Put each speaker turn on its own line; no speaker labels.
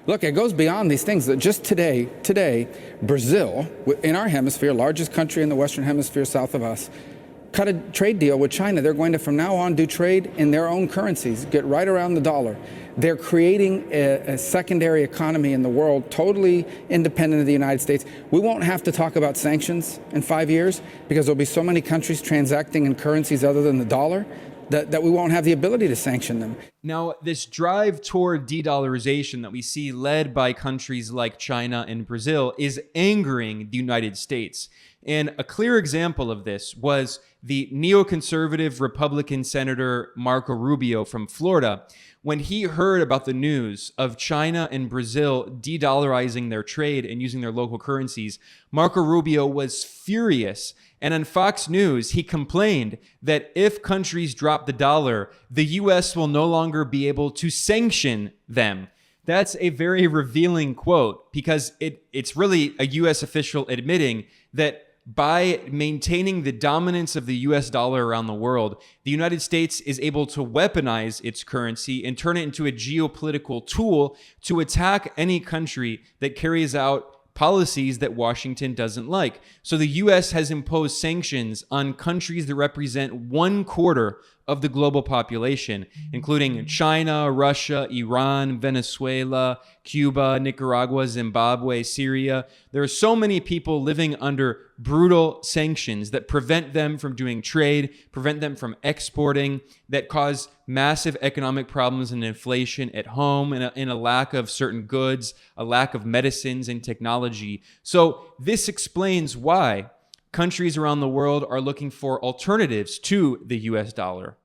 Look, it goes beyond these things. That just today, Brazil, in our hemisphere, largest country in the Western Hemisphere south of us, cut a trade deal with China. They're going to, from now on, do trade in their own currencies, get right around the dollar. They're creating a secondary economy in the world, totally independent of the United States. We won't have to talk about sanctions in 5 years because there'll be so many countries transacting in currencies other than the dollar that we won't have the ability to sanction them.
Now, this drive toward de-dollarization that we see led by countries like China and Brazil is angering the United States. And a clear example of this was the neoconservative Republican Senator Marco Rubio from Florida. When he heard about the news of China and Brazil de-dollarizing their trade and using their local currencies, Marco Rubio was furious. And on Fox News, he complained that if countries drop the dollar, the U.S. will no longer be able to sanction them. That's a very revealing quote because it's really a U.S. official admitting that by maintaining the dominance of the US dollar around the world, the United States is able to weaponize its currency and turn it into a geopolitical tool to attack any country that carries out policies that Washington doesn't like. So the US has imposed sanctions on countries that represent 1/4 of the global population, including China, Russia, Iran, Venezuela, Cuba, Nicaragua, Zimbabwe, Syria. There are so many people living under brutal sanctions that prevent them from doing trade, prevent them from exporting, that cause massive economic problems and inflation at home and a lack of certain goods, a lack of medicines and technology. So this explains why countries around the world are looking for alternatives to the US dollar.